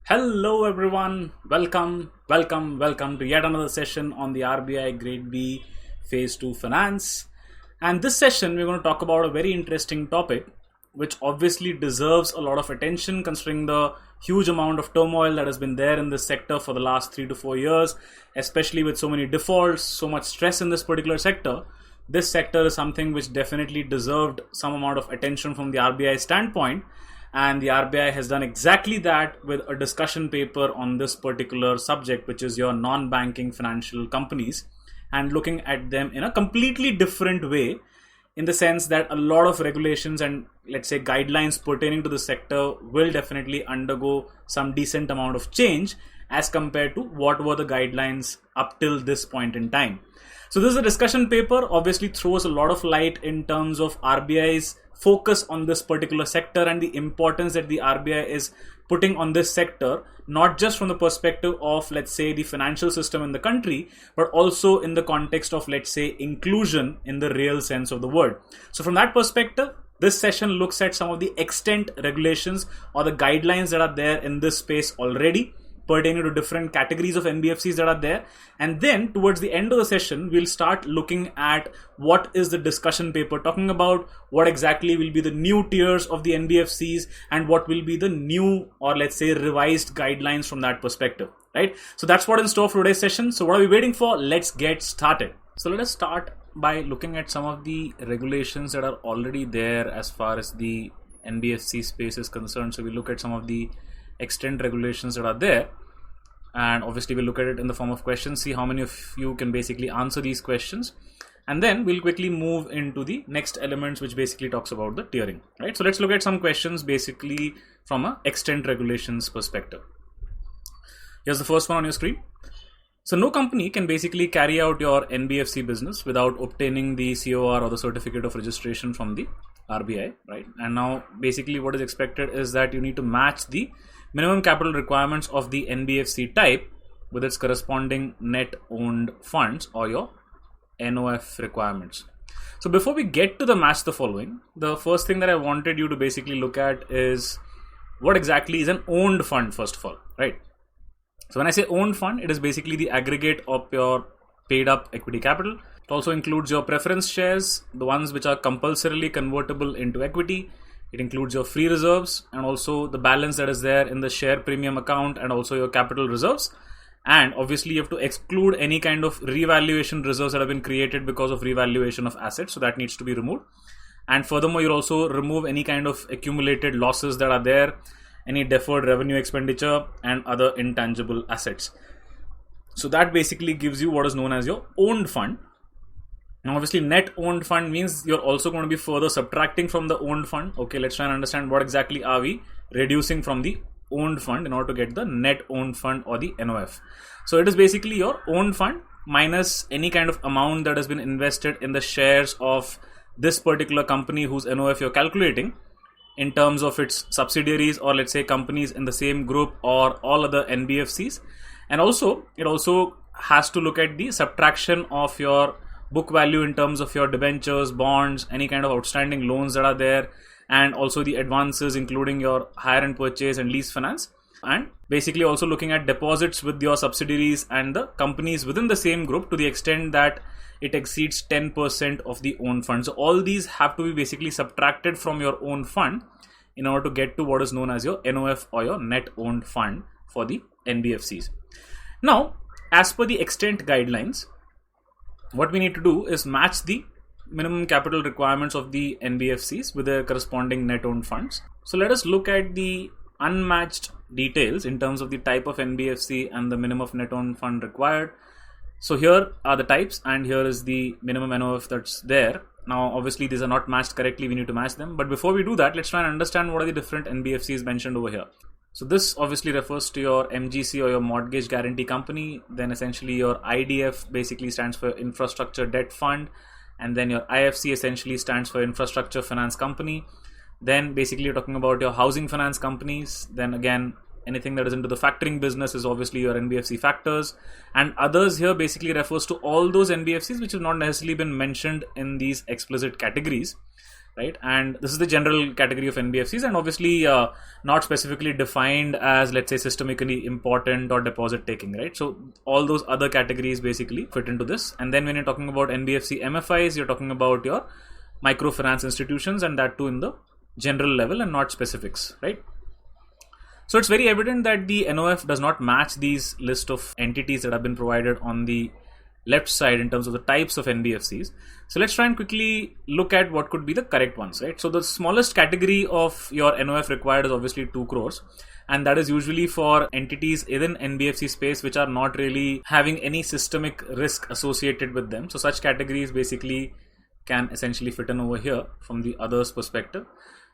Hello everyone, welcome to yet another session on the RBI Grade B Phase 2 Finance. And this session we're going to talk about a very interesting topic which obviously deserves a lot of attention considering the huge amount of turmoil that has been there in this sector for the last 3 to 4 years, especially with so many defaults, so much stress in this particular sector. This sector is something which definitely deserved some amount of attention from the RBI standpoint. And the RBI has done exactly that with a discussion paper on this particular subject, which is your non-banking financial companies, and looking at them in a completely different way, in the sense that a lot of regulations and let's say guidelines pertaining to the sector will definitely undergo some decent amount of change as compared to what were the guidelines up till this point in time. So this is a discussion paper, obviously throws a lot of light in terms of RBI's focus on this particular sector and the importance that the RBI is putting on this sector, not just from the perspective of, let's say, the financial system in the country, but also in the context of, let's say, inclusion in the real sense of the word. So from that perspective, this session looks at some of the extant regulations or the guidelines that are there in this space already, pertaining to different categories of NBFCs that are there. And then towards the end of the session, we'll start looking at what is the discussion paper talking about, what exactly will be the new tiers of the NBFCs, and what will be the new or let's say revised guidelines from that perspective, right? So that's what in store for today's session. So what are we waiting for? Let's get started. So let us start by looking at some of the regulations that are already there as far as the NBFC space is concerned. So we look at some of the extent regulations that are there, and obviously we'll look at it in the form of questions, see how many of you can basically answer these questions, and then we'll quickly move into the next elements, which basically talks about the tiering, right? So let's look at some questions basically from a extent regulations perspective. Here's the first one on your screen. So no company can basically carry out your NBFC business without obtaining the COR or the certificate of registration from the RBI, right? And now basically what is expected is that you need to match the minimum capital requirements of the NBFC type with its corresponding net owned funds or your NOF requirements. So before we get to the match the following, the first thing that I wanted you to basically look at is what exactly is an owned fund, first of all, right? So when I say owned fund, it is basically the aggregate of your paid up equity capital. It also includes your preference shares, the ones which are compulsorily convertible into equity. It includes your free reserves and also the balance that is there in the share premium account and also your capital reserves. And obviously you have to exclude any kind of revaluation reserves that have been created because of revaluation of assets. So that needs to be removed. And furthermore, you'll also remove any kind of accumulated losses that are there, any deferred revenue expenditure and other intangible assets. So that basically gives you what is known as your owned fund. Now obviously net owned fund means you're also going to be further subtracting from the owned fund. Okay, let's try and understand what exactly are we reducing from the owned fund in order to get the net owned fund or the NOF. So it is basically your owned fund minus any kind of amount that has been invested in the shares of this particular company whose NOF you're calculating in terms of its subsidiaries or let's say companies in the same group or all other NBFCs. And also it also has to look at the subtraction of your book value in terms of your debentures, bonds, any kind of outstanding loans that are there, and also the advances including your hire and purchase and lease finance, and basically also looking at deposits with your subsidiaries and the companies within the same group to the extent that it exceeds 10% of the own fund. So all these have to be basically subtracted from your own fund in order to get to what is known as your NOF or your net owned fund for the NBFCs. Now, as per the extent guidelines, what we need to do is match the minimum capital requirements of the NBFCs with their corresponding net owned funds. So let us look at the unmatched details in terms of the type of NBFC and the minimum net owned fund required. So here are the types and here is the minimum NOF that's there. Now obviously these are not matched correctly, we need to match them. But before we do that, let's try and understand what are the different NBFCs mentioned over here. So this obviously refers to your MGC or your mortgage guarantee company. Then essentially your IDF basically stands for infrastructure debt fund. And then your IFC essentially stands for infrastructure finance company. Then basically you're talking about your housing finance companies. Then again, anything that is into the factoring business is obviously your NBFC factors. And others here basically refers to all those NBFCs which have not necessarily been mentioned in these explicit categories. right? And this is the general category of NBFCs, and obviously not specifically defined as, let's say, systemically important or deposit taking, right? So all those other categories basically fit into this. And then when you're talking about NBFC MFIs, you're talking about your microfinance institutions, and that too in the general level and not specifics, right? So it's very evident that the NOF does not match these list of entities that have been provided on the left side in terms of the types of NBFCs. So let's try and quickly look at what could be the correct ones, right? So the smallest category of your NOF required is obviously 2 crores. And that is usually for entities in NBFC space which are not really having any systemic risk associated with them. So such categories basically can essentially fit in over here from the others' perspective.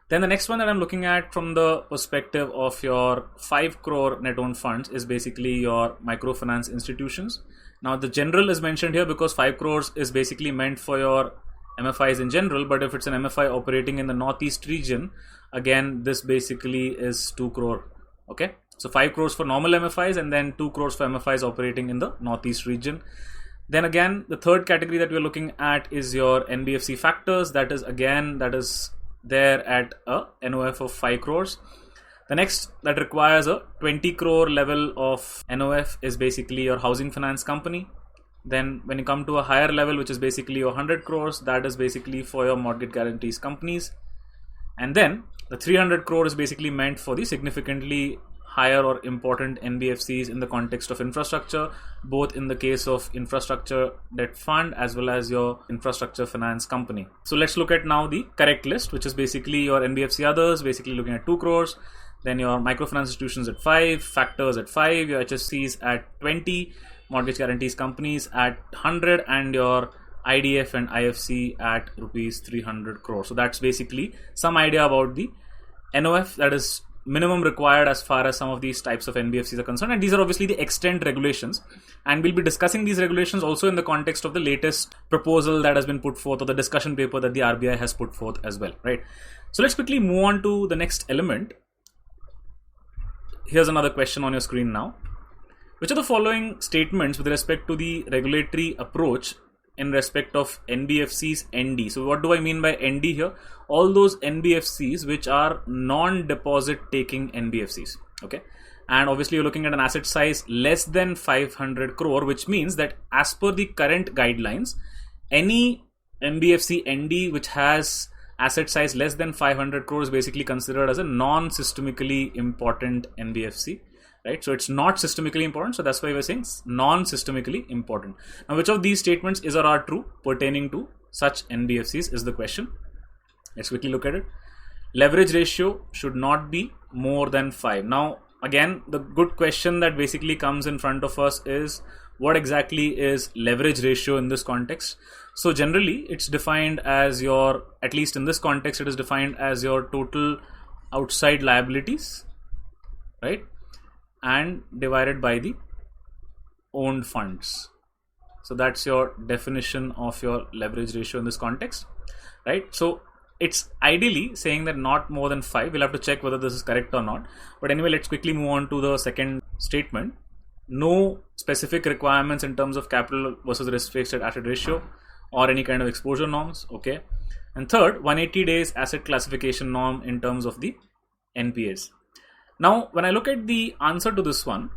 Then the next one that I'm looking at from the perspective of your 5 crore net owned funds is basically your microfinance institutions. Now the general is mentioned here because 5 crores is basically meant for your MFIs in general, but if it's an MFI operating in the Northeast region, again this basically is 2 crore. Okay, so 5 crores for normal MFIs and then 2 crores for MFIs operating in the Northeast region. Then again, the third category that we're looking at is your NBFC factors. That is there at a NOF of 5 crores. The next that requires a 20 crore level of NOF is basically your housing finance company. Then when you come to a higher level, which is basically your 100 crores, that is basically for your mortgage guarantees companies. And then the 300 crore is basically meant for the significantly higher or important NBFCs in the context of infrastructure, both in the case of infrastructure debt fund as well as your infrastructure finance company. So let's look at now the correct list, which is basically your NBFC others, basically looking at 2 crores, then your microfinance institutions at 5, factors at 5, your HFCs at 20, mortgage guarantees companies at 100, and your IDF and IFC at rupees 300 crore. So that's basically some idea about the NOF that is minimum required as far as some of these types of NBFCs are concerned, and these are obviously the extent regulations, and we'll be discussing these regulations also in the context of the latest proposal that has been put forth, or the discussion paper that the RBI has put forth as well, right? So let's quickly move on to the next element. Here's another question on your screen now. Which of the following statements with respect to the regulatory approach in respect of NBFCs ND? So what do I mean by ND here? All those NBFCs which are non-deposit taking NBFCs, okay? And obviously you're looking at an asset size less than 500 crore, which means that as per the current guidelines, any NBFC ND which has asset size less than 500 crore is basically considered as a non-systemically important NBFC. Right, so it's not systemically important, so that's why we're saying non-systemically important. Now, which of these statements is or are true pertaining to such NBFCs is the question. Let's quickly look at it. Leverage ratio should not be more than 5. Now, again, the good question that basically comes in front of us is what exactly is leverage ratio in this context? So generally, it's defined as your, at least in this context, it is defined as your total outside liabilities, right? And divided by the owned funds. So that's your definition of your leverage ratio in this context, right? So it's ideally saying that not more than 5. We'll have to check whether this is correct or not. But anyway, let's quickly move on to the second statement. No specific requirements in terms of capital versus risk-weighted asset ratio or any kind of exposure norms, okay? And third, 180 days asset classification norm in terms of the NPAs. Now, when I look at the answer to this one,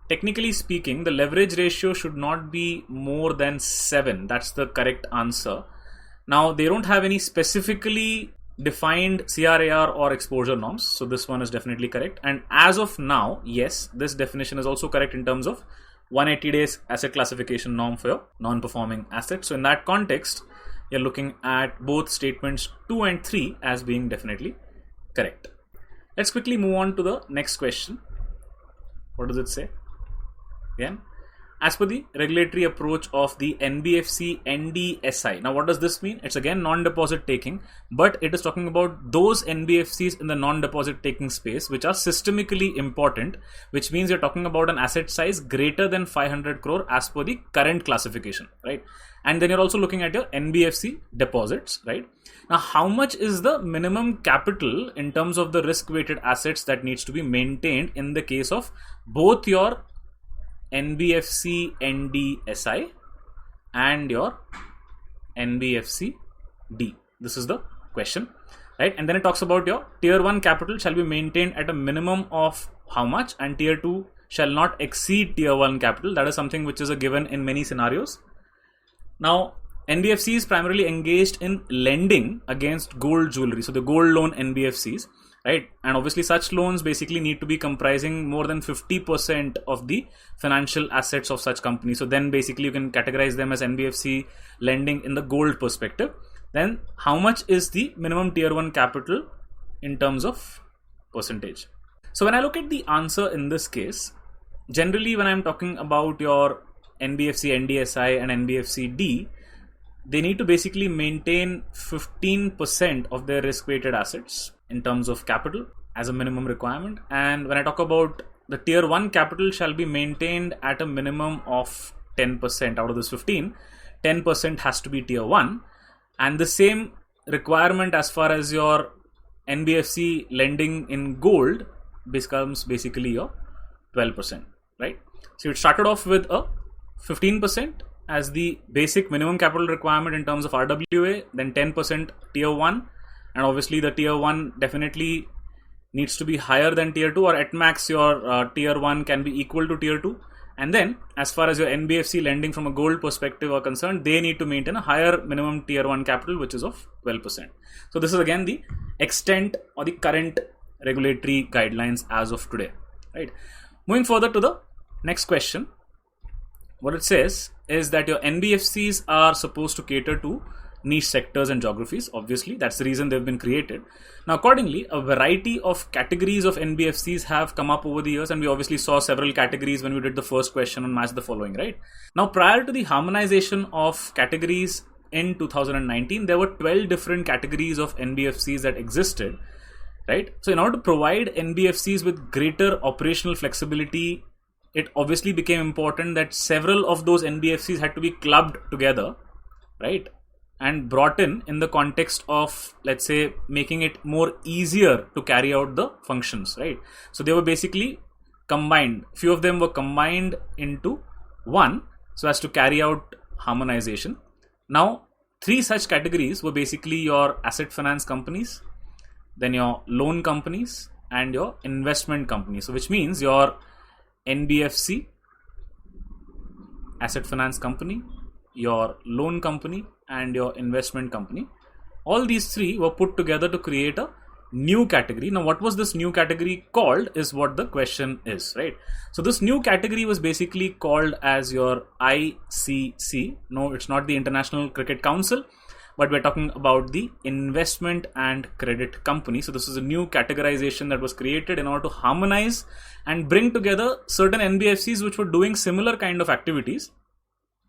technically speaking, the leverage ratio should not be more than 7. That's the correct answer. Now, they don't have any specifically defined CRAR or exposure norms. So this one is definitely correct. And as of now, yes, this definition is also correct in terms of 180 days asset classification norm for your non-performing assets. So in that context, you're looking at both statements 2 and 3 as being definitely correct. Let's quickly move on to the next question. What does it say? Again, as per the regulatory approach of the NBFC NDSI. Now, what does this mean? It's again non-deposit taking, but it is talking about those NBFCs in the non-deposit taking space which are systemically important, which means you're talking about an asset size greater than 500 crore as per the current classification, right? And then you're also looking at your NBFC deposits, right? Now, how much is the minimum capital in terms of the risk-weighted assets that needs to be maintained in the case of both your NBFC NDSI and your NBFC D? This is the question, right? And then it talks about your tier 1 capital shall be maintained at a minimum of how much, and tier 2 shall not exceed tier 1 capital. That is something which is a given in many scenarios. Now, NBFC is primarily engaged in lending against gold jewelry, so the gold loan NBFCs, right? And obviously such loans basically need to be comprising more than 50% of the financial assets of such companies. So then basically you can categorize them as NBFC lending in the gold perspective. Then how much is the minimum tier 1 capital in terms of percentage? So when I look at the answer in this case, generally when I'm talking about your NBFC NDSI and NBFC D, they need to basically maintain 15% of their risk-weighted assets in terms of capital as a minimum requirement. And when I talk about the tier 1 capital shall be maintained at a minimum of 10% out of this 15, 10% has to be tier 1. And the same requirement as far as your NBFC lending in gold becomes basically your 12%, right? So it started off with a 15% as the basic minimum capital requirement in terms of RWA, then 10% tier 1, and obviously the tier 1 definitely needs to be higher than tier 2, or at max your tier 1 can be equal to tier 2. And then as far as your NBFC lending from a gold perspective are concerned, they need to maintain a higher minimum tier 1 capital, which is of 12%. So this is again the extent or the current regulatory guidelines as of today, right? Moving further to the next question, what it says is that your NBFCs are supposed to cater to niche sectors and geographies. Obviously, that's the reason they've been created. Now, accordingly, a variety of categories of NBFCs have come up over the years, and we obviously saw several categories when we did the first question on Match the Following, right? Now, prior to the harmonization of categories in 2019, there were 12 different categories of NBFCs that existed, right? So, in order to provide NBFCs with greater operational flexibility, it obviously became important that several of those NBFCs had to be clubbed together, right? And brought in the context of, let's say, making it more easier to carry out the functions, right? So they were basically combined. Few of them were combined into one so as to carry out harmonization. Now, 3 such categories were basically your asset finance companies, then your loan companies, and your investment companies. So which means your NBFC, asset finance company, your loan company, and your investment company. All these 3 were put together to create a new category. Now, what was this new category called is what the question is, right? So this new category was basically called as your ICC. No, it's not the International Cricket Council, but we're talking about the investment and credit company. So this is a new categorization that was created in order to harmonize and bring together certain NBFCs which were doing similar kind of activities,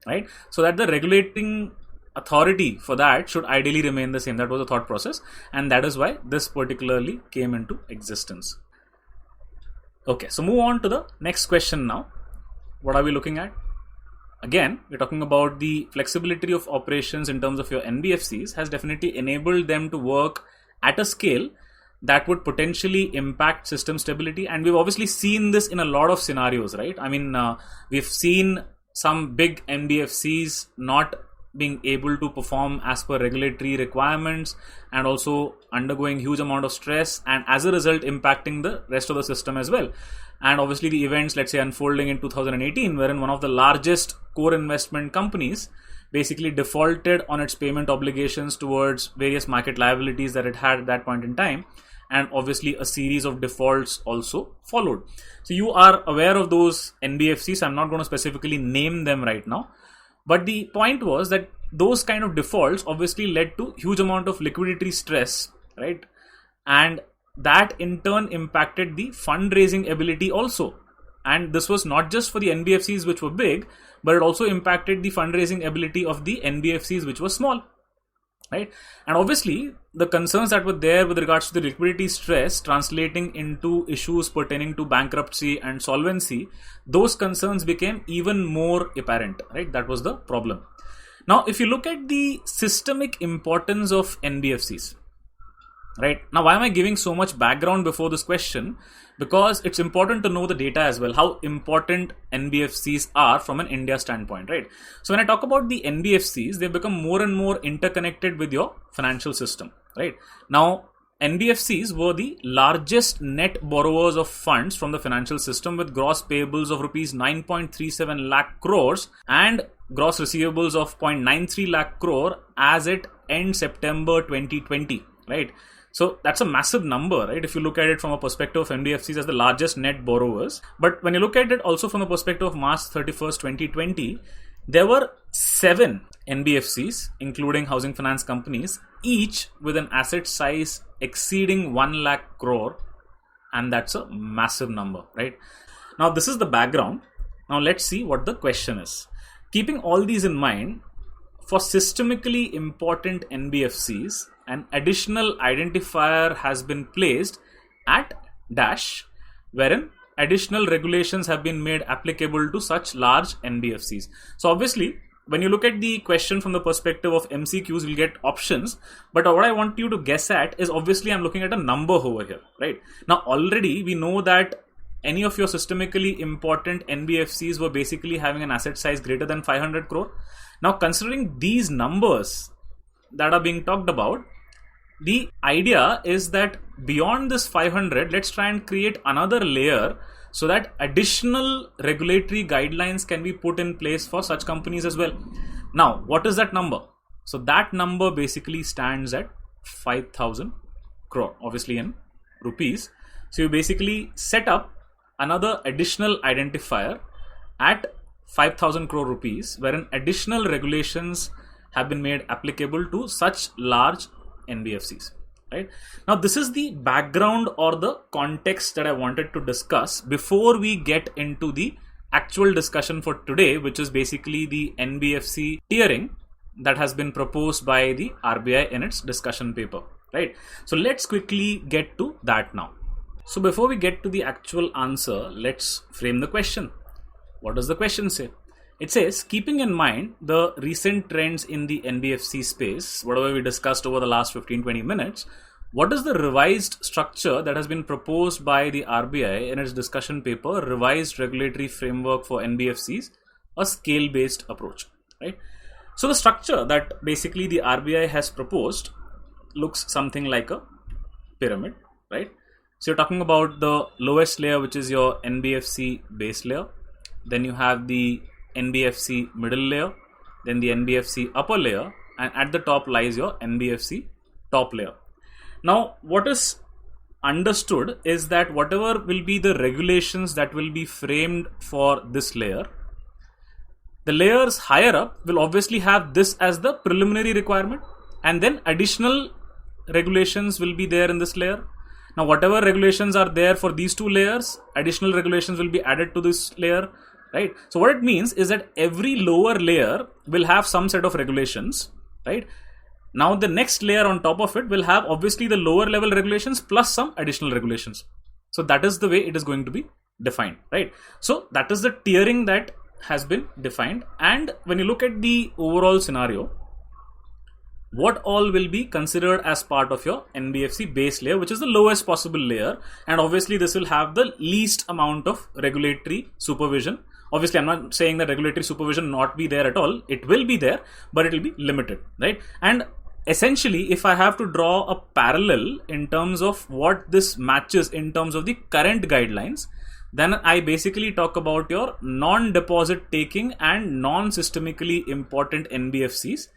right? So that the regulating authority for that should ideally remain the same. That was the thought process, and that is why this particularly came into existence. Okay, so move on to the next question now. What are we looking at? Again, we're talking about the flexibility of operations in terms of your NBFCs has definitely enabled them to work at a scale that would potentially impact system stability. And we've obviously seen this in a lot of scenarios, right? I mean, we've seen some big NBFCs not being able to perform as per regulatory requirements and also undergoing huge amount of stress, and as a result impacting the rest of the system as well. And obviously the events, let's say, unfolding in 2018, wherein one of the largest core investment companies basically defaulted on its payment obligations towards various market liabilities that it had at that point in time, and obviously a series of defaults also followed. So you are aware of those NBFCs. I'm not going to specifically name them right now, but the point was that those kind of defaults obviously led to huge amount of liquidity stress, right? And that in turn impacted the fundraising ability also. And this was not just for the NBFCs which were big, but it also impacted the fundraising ability of the NBFCs which were small, right? And obviously the concerns that were there with regards to the liquidity stress translating into issues pertaining to bankruptcy and solvency, those concerns became even more apparent, right? That was the problem. Now, if you look at the systemic importance of NBFCs, right? Now, why am I giving so much background before this question? Because it's important to know the data as well, how important NBFCs are from an India standpoint, right? So when I talk about the NBFCs, they become more and more interconnected with your financial system, right? Now, NBFCs were the largest net borrowers of funds from the financial system, with gross payables of rupees 9.37 lakh crores and gross receivables of 0.93 lakh crore as it end September 2020, right? So that's a massive number, right? If you look at it from a perspective of NBFCs as the largest net borrowers. But when you look at it also from the perspective of March 31st, 2020, there were 7 NBFCs, including housing finance companies, each with an asset size exceeding 1 lakh crore. And that's a massive number, right? Now, this is the background. Now, let's see what the question is. Keeping all these in mind, for systemically important NBFCs, an additional identifier has been placed at dash, wherein additional regulations have been made applicable to such large NBFCs. So obviously, when you look at the question from the perspective of MCQs, you'll get options. But what I want you to guess at is, obviously, I'm looking at a number over here, right? Now, already we know that any of your systemically important NBFCs were basically having an asset size greater than 500 crore. Now, considering these numbers that are being talked about, the idea is that beyond this 500, let's try and create another layer so that additional regulatory guidelines can be put in place for such companies as well. Now, what is that number? So that number basically stands at 5,000 crore, obviously in rupees. So you basically set up another additional identifier at 5,000 crore rupees, wherein additional regulations have been made applicable to such large NBFCs, right? Now, this is the background or the context that I wanted to discuss before we get into the actual discussion for today, which is basically the NBFC tiering that has been proposed by the RBI in its discussion paper, right? So let's quickly get to that now. So before we get to the actual answer, let's frame the question. What does the question say? It says, keeping in mind the recent trends in the NBFC space, whatever we discussed over the last 15-20 minutes, what is the revised structure that has been proposed by the RBI in its discussion paper, Revised Regulatory Framework for NBFCs, a scale-based approach, right? So the structure that basically the RBI has proposed looks something like a pyramid, right? So you're talking about the lowest layer, which is your NBFC base layer. Then you have the NBFC middle layer, then the NBFC upper layer, and at the top lies your NBFC top layer. Now, what is understood is that whatever will be the regulations that will be framed for this layer, the layers higher up will obviously have this as the preliminary requirement, and then additional regulations will be there in this layer. Now, whatever regulations are there for these two layers, additional regulations will be added to this layer, right? So what it means is that every lower layer will have some set of regulations, right? Now the next layer on top of it will have obviously the lower level regulations plus some additional regulations. So that is the way it is going to be defined, right? So that is the tiering that has been defined. And when you look at the overall scenario, what all will be considered as part of your NBFC base layer, which is the lowest possible layer. And obviously this will have the least amount of regulatory supervision. Obviously, I'm not saying that regulatory supervision not be there at all. It will be there, but it will be limited, right? And essentially, if I have to draw a parallel in terms of what this matches in terms of the current guidelines, then I basically talk about your non-deposit taking and non-systemically important NBFCs.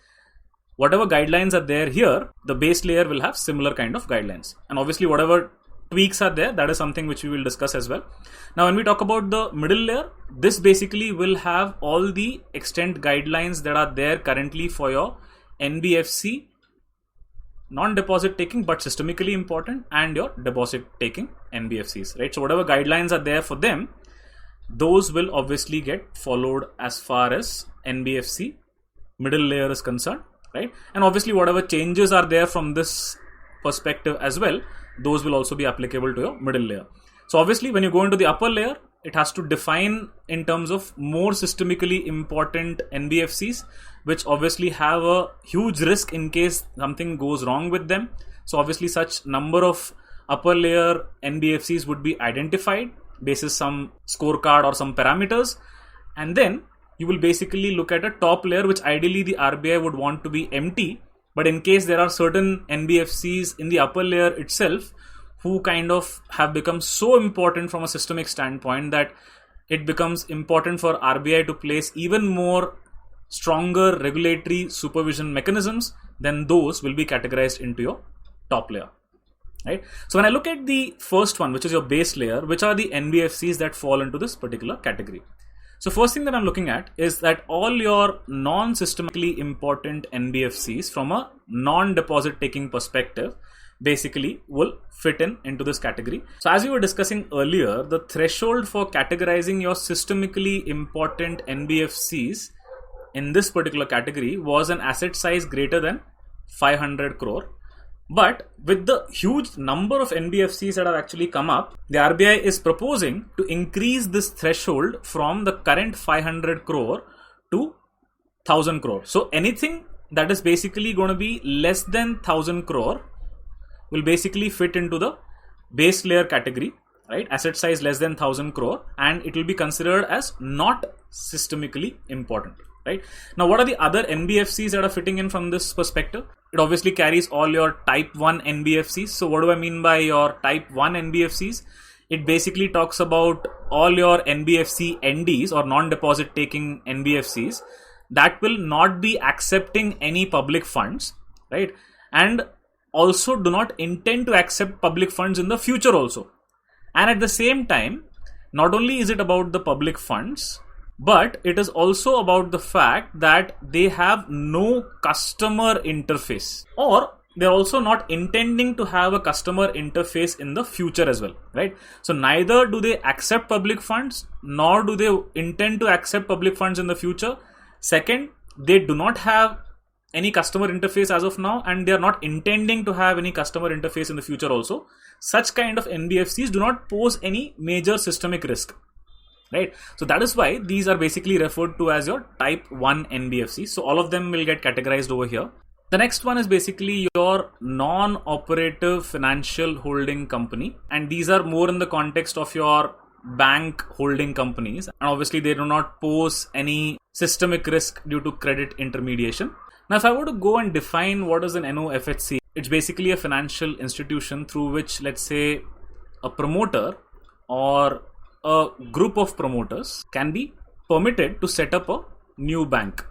Whatever guidelines are there here, the base layer will have similar kind of guidelines. And obviously, whatever tweaks are there, that is something which we will discuss as well. Now, when we talk about the middle layer, this basically will have all the extent guidelines that are there currently for your NBFC non-deposit taking but systemically important and your deposit taking NBFCs, right? So whatever guidelines are there for them, those will obviously get followed as far as NBFC middle layer is concerned, right? And obviously whatever changes are there from this perspective as well, those will also be applicable to your middle layer. So obviously when you go into the upper layer, it has to define in terms of more systemically important NBFCs, which obviously have a huge risk in case something goes wrong with them. So obviously such number of upper layer NBFCs would be identified basis some scorecard or some parameters. And then you will basically look at a top layer, which ideally the RBI would want to be empty, But in case there are certain NBFCs in the upper layer itself who kind of have become so important from a systemic standpoint that it becomes important for RBI to place even more stronger regulatory supervision mechanisms, then those will be categorized into your top layer. Right? So when I look at the first one, which is your base layer, which are the NBFCs that fall into this particular category? So first thing that I'm looking at is that all your non-systemically important NBFCs from a non-deposit taking perspective basically will fit into this category. So as we were discussing earlier, the threshold for categorizing your systemically important NBFCs in this particular category was an asset size greater than 500 crore. But with the huge number of NBFCs that have actually come up, the RBI is proposing to increase this threshold from the current 500 crore to 1000 crore. So anything that is basically going to be less than 1000 crore will basically fit into the base layer category, right? Asset size less than 1000 crore, and it will be considered as not systemically important. Right? Now, what are the other NBFCs that are fitting in from this perspective? It obviously carries all your type 1 NBFCs. So what do I mean by your type 1 NBFCs? It basically talks about all your NBFC NDs or non-deposit taking NBFCs that will not be accepting any public funds, right? And also do not intend to accept public funds in the future also. And at the same time, not only is it about the public funds, but it is also about the fact that they have no customer interface, or they're also not intending to have a customer interface in the future as well, right? So neither do they accept public funds, nor do they intend to accept public funds in the future. Second, they do not have any customer interface as of now, and they are not intending to have any customer interface in the future also. Such kind of NBFCs do not pose any major systemic risk. Right? So that is why these are basically referred to as your type 1 NBFC. So all of them will get categorized over here. The next one is basically your non-operative financial holding company. And these are more in the context of your bank holding companies. And obviously they do not pose any systemic risk due to credit intermediation. Now, if I were to go and define what is an NOFHC, it's basically a financial institution through which, let's say, a promoter or a group of promoters can be permitted to set up a new bank,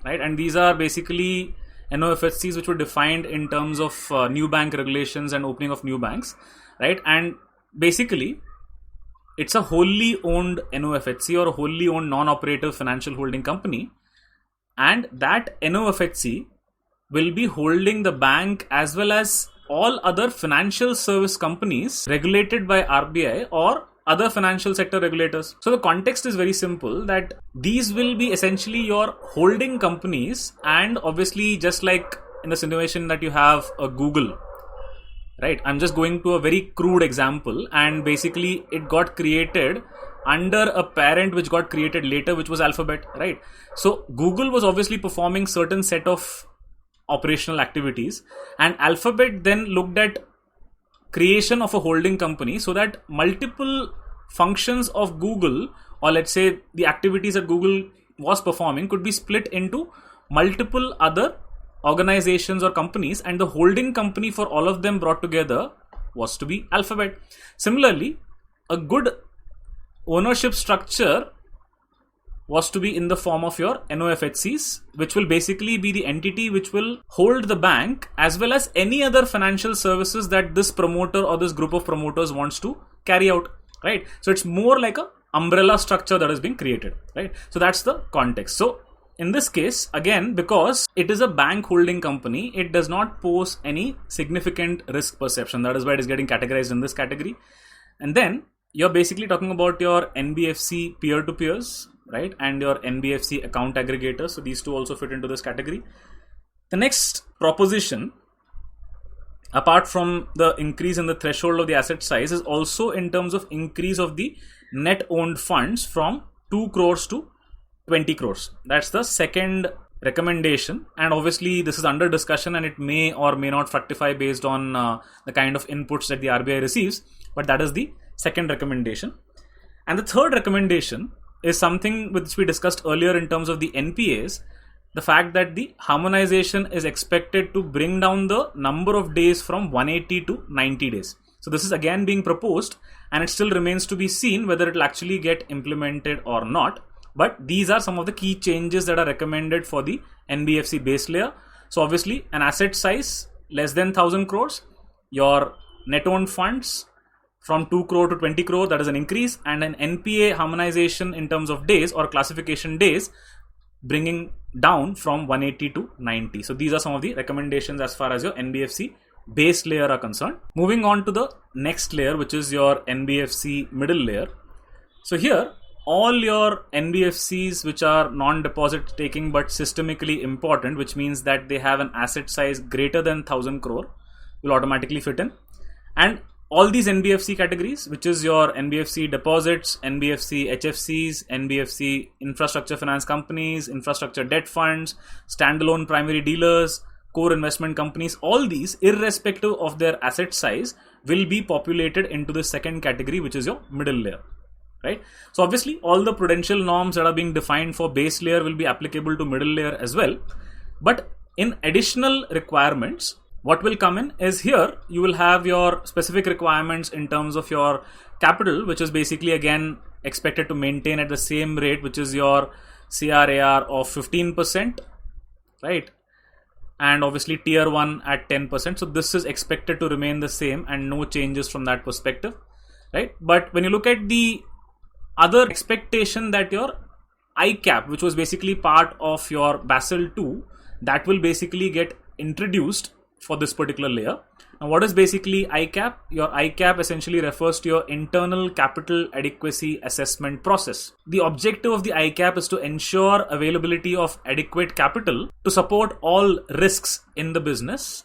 right? And these are basically NOFHCs which were defined in terms of new bank regulations and opening of new banks, right? And basically, it's a wholly owned NOFHC or a wholly owned non-operative financial holding company, and that NOFHC will be holding the bank as well as all other financial service companies regulated by RBI or other financial sector regulators. So the context is very simple, that these will be essentially your holding companies, and obviously just like in the situation that you have a Google, right? I'm just going to a very crude example, and basically it got created under a parent which got created later, which was Alphabet, right? So Google was obviously performing certain set of operational activities, and Alphabet then looked at creation of a holding company so that multiple functions of Google, or let's say the activities that Google was performing, could be split into multiple other organizations or companies, and the holding company for all of them brought together was to be Alphabet. Similarly, a good ownership structure was to be in the form of your NOFHCs, which will basically be the entity which will hold the bank as well as any other financial services that this promoter or this group of promoters wants to carry out, right? So it's more like a umbrella structure that is being created, right? So that's the context. So in this case, again, because it is a bank holding company, it does not pose any significant risk perception. That is why it is getting categorized in this category. And then you're basically talking about your NBFC peer-to-peers, right? And your NBFC account aggregators. So these two also fit into this category. The next proposition, apart from the increase in the threshold of the asset size, is also in terms of increase of the net owned funds from 2 crores to 20 crores. That's the second recommendation, and obviously this is under discussion and it may or may not fructify based on the kind of inputs that the RBI receives, but that is the second recommendation. And the third recommendation is something which we discussed earlier in terms of the NPAs, the fact that the harmonization is expected to bring down the number of days from 180 to 90 days. So this is again being proposed, and it still remains to be seen whether it will actually get implemented or not. But these are some of the key changes that are recommended for the NBFC base layer. So obviously an asset size less than 1000 crores, your net owned funds from 2 crore to 20 crore, that is an increase, and an NPA harmonization in terms of days or classification days bringing down from 180 to 90. So these are some of the recommendations as far as your NBFC base layer are concerned. Moving on to the next layer, which is your NBFC middle layer. So here, all your NBFCs which are non-deposit taking but systemically important, which means that they have an asset size greater than 1000 crore, will automatically fit in. And all these NBFC categories, which is your NBFC deposits, NBFC HFCs, NBFC infrastructure finance companies, infrastructure debt funds, standalone primary dealers, core investment companies, all these, irrespective of their asset size, will be populated into the second category, which is your middle layer. Right? So obviously all the prudential norms that are being defined for base layer will be applicable to middle layer as well. But in additional requirements, what will come in is here you will have your specific requirements in terms of your capital, which is basically again expected to maintain at the same rate, which is your CRAR of 15%, right? And obviously tier 1 at 10%. So this is expected to remain the same and no changes from that perspective, right? But when you look at the other expectation that your ICAP, which was basically part of your Basel II, that will basically get introduced for this particular layer. Now, what is basically ICAP? Your ICAP essentially refers to your internal capital adequacy assessment process. The objective of the ICAP is to ensure availability of adequate capital to support all risks in the business,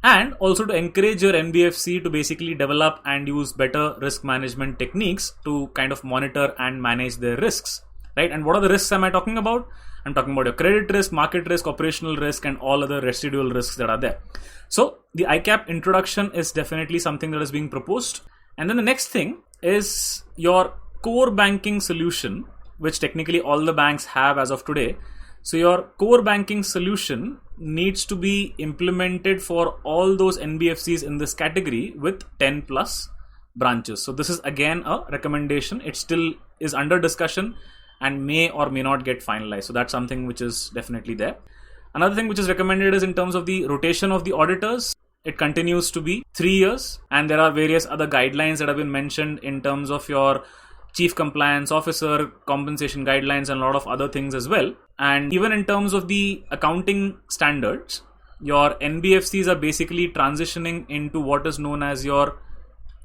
and also to encourage your NBFC to basically develop and use better risk management techniques to kind of monitor and manage their risks, right? And what are the risks am I talking about? I'm talking about your credit risk, market risk, operational risk, and all other residual risks that are there. So the ICAP introduction is definitely something that is being proposed. And then the next thing is your core banking solution, which technically all the banks have as of today. So your core banking solution needs to be implemented for all those NBFCs in this category with 10 plus branches. So this is again a recommendation. It still is under discussion and may or may not get finalized. So that's something which is definitely there. Another thing which is recommended is in terms of the rotation of the auditors. It continues to be 3 years, and there are various other guidelines that have been mentioned in terms of your chief compliance officer, compensation guidelines, and a lot of other things as well. And even in terms of the accounting standards, your NBFCs are basically transitioning into what is known as your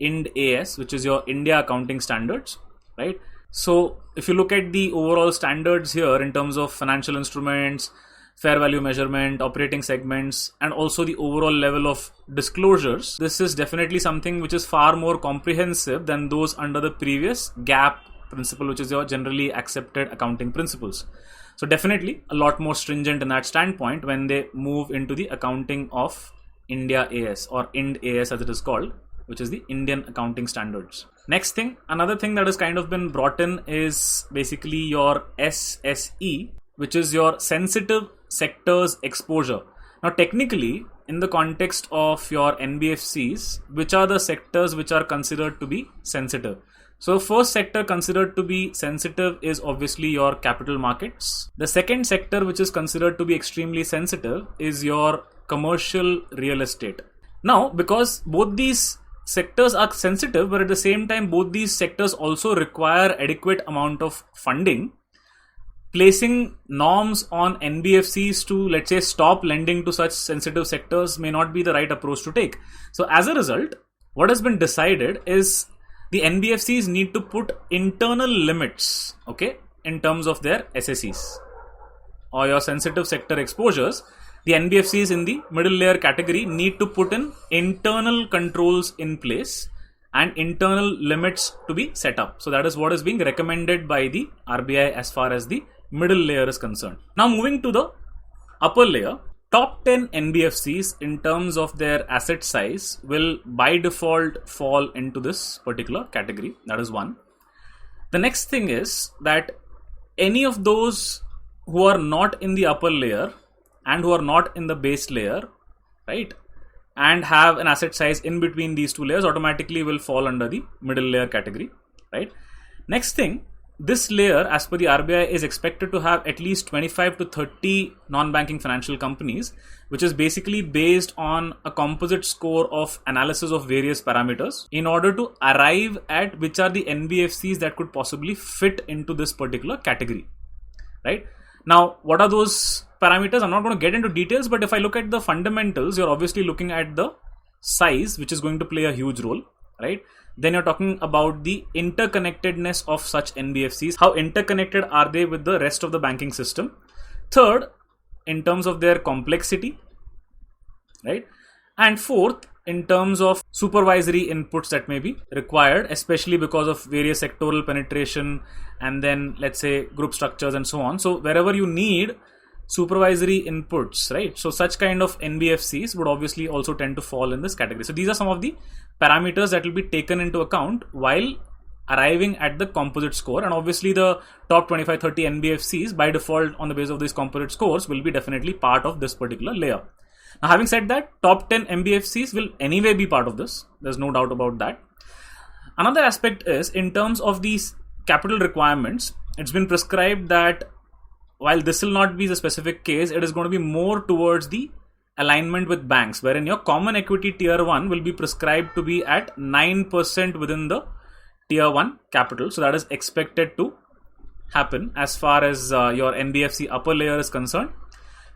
IND AS, which is your India Accounting Standards, right? So if you look at the overall standards here in terms of financial instruments, fair value measurement, operating segments, and also the overall level of disclosures, this is definitely something which is far more comprehensive than those under the previous GAAP principle, which is your generally accepted accounting principles. So definitely a lot more stringent in that standpoint when they move into the accounting of India AS, or IND AS as it is called, which is the Indian Accounting Standards. Next thing, another thing that has kind of been brought in is basically your SSE, which is your sensitive sectors exposure. Now technically, in the context of your NBFCs, which are the sectors which are considered to be sensitive? So first sector considered to be sensitive is obviously your capital markets. The second sector which is considered to be extremely sensitive is your commercial real estate. Now, because both these sectors are sensitive, but at the same time both these sectors also require adequate amount of funding, placing norms on NBFCs to, let's say, stop lending to such sensitive sectors may not be the right approach to take. So as a result, what has been decided is the NBFCs need to put internal limits, okay, in terms of their SSEs or your sensitive sector exposures. The NBFCs in the middle layer category need to put in internal controls in place and internal limits to be set up. So that is what is being recommended by the RBI as far as the middle layer is concerned. Now moving to the upper layer, top 10 NBFCs in terms of their asset size will by default fall into this particular category. That is one. The next thing is that any of those who are not in the upper layer and who are not in the base layer, right, and have an asset size in between these two layers automatically will fall under the middle layer category, right? Next thing, this layer, as per the RBI, is expected to have at least 25 to 30 non-banking financial companies, which is basically based on a composite score of analysis of various parameters in order to arrive at which are the NBFCs that could possibly fit into this particular category, right? Now, what are those parameters? I'm not going to get into details, but if I look at the fundamentals, you're obviously looking at the size, which is going to play a huge role, right? Then you're talking about the interconnectedness of such NBFCs. How interconnected are they with the rest of the banking system? Third, in terms of their complexity, right? And fourth, in terms of supervisory inputs that may be required, especially because of various sectoral penetration and then, let's say, group structures and so on. So wherever you need supervisory inputs, right? So such kind of NBFCs would obviously also tend to fall in this category. So these are some of the parameters that will be taken into account while arriving at the composite score. And obviously the top 25-30 NBFCs by default on the basis of these composite scores will be definitely part of this particular layer. Now, having said that, top 10 NBFCs will anyway be part of this. There's no doubt about that. Another aspect is in terms of these capital requirements, it's been prescribed that while this will not be the specific case, it is going to be more towards the alignment with banks, wherein your common equity tier 1 will be prescribed to be at 9% within the tier 1 capital. So that is expected to happen as far as your NBFC upper layer is concerned.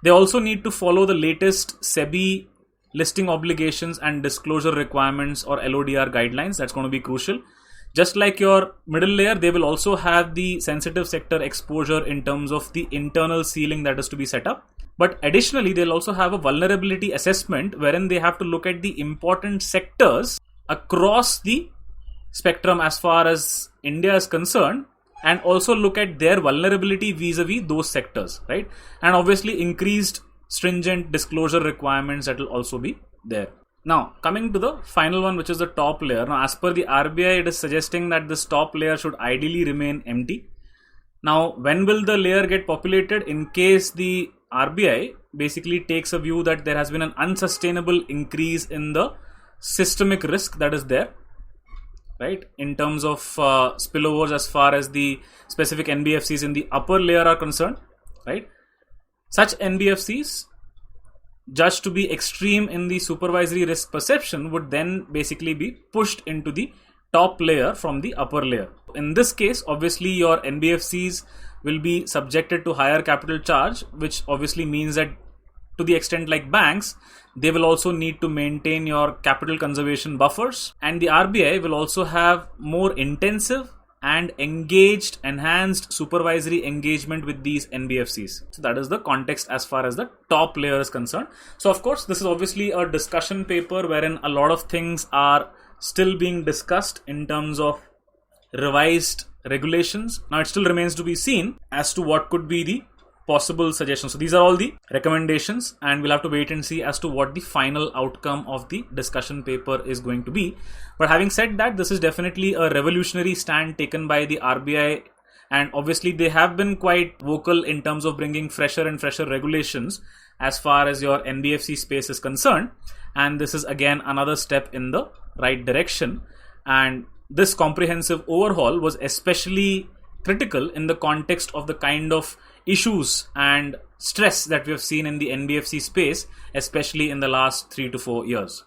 They also need to follow the latest SEBI listing obligations and disclosure requirements or LODR guidelines. That's going to be crucial. Just like your middle layer, they will also have the sensitive sector exposure in terms of the internal ceiling that is to be set up. But additionally, they'll also have a vulnerability assessment wherein they have to look at the important sectors across the spectrum as far as India is concerned, and also look at their vulnerability vis-a-vis those sectors, right? And obviously increased stringent disclosure requirements that will also be there. Now, coming to the final one, which is the top layer. Now, as per the RBI, it is suggesting that this top layer should ideally remain empty. Now, when will the layer get populated? In case the RBI basically takes a view that there has been an unsustainable increase in the systemic risk that is there, right, in terms of spillovers as far as the specific NBFCs in the upper layer are concerned, right? Such NBFCs, judged to be extreme in the supervisory risk perception, would then basically be pushed into the top layer from the upper layer. In this case, obviously your NBFCs will be subjected to higher capital charge, which obviously means that to the extent like banks, they will also need to maintain your capital conservation buffers, and the RBI will also have more intensive and enhanced supervisory engagement with these NBFCs. So that is the context as far as the top layer is concerned. So of course, this is obviously a discussion paper wherein a lot of things are still being discussed in terms of revised regulations. Now it still remains to be seen as to what could be the possible suggestions. So these are all the recommendations, and we'll have to wait and see as to what the final outcome of the discussion paper is going to be. But having said that, this is definitely a revolutionary stand taken by the RBI, and obviously they have been quite vocal in terms of bringing fresher and fresher regulations as far as your NBFC space is concerned. And this is again another step in the right direction. And this comprehensive overhaul was especially critical in the context of the kind of issues and stress that we have seen in the NBFC space, especially in the last 3 to 4 years.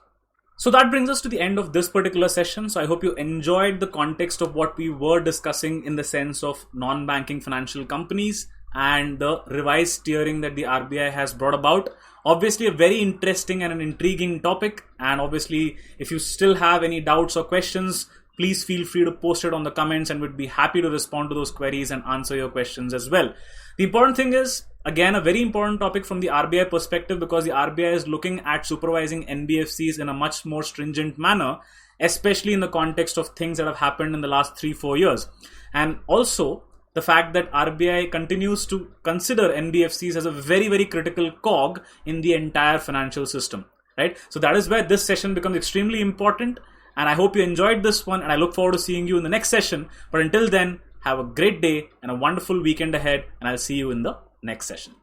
So that brings us to the end of this particular session. So I hope you enjoyed the context of what we were discussing in the sense of non-banking financial companies and the revised steering that the RBI has brought about. Obviously a very interesting and an intriguing topic, and obviously if you still have any doubts or questions, please feel free to post it on the comments, and we'd be happy to respond to those queries and answer your questions as well. The important thing is, again, a very important topic from the RBI perspective, because the RBI is looking at supervising NBFCs in a much more stringent manner, especially in the context of things that have happened in the last 3-4 years. And also the fact that RBI continues to consider NBFCs as a very, very critical cog in the entire financial system, right? So that is where this session becomes extremely important. And I hope you enjoyed this one, and I look forward to seeing you in the next session. But until then, have a great day and a wonderful weekend ahead, and I'll see you in the next session.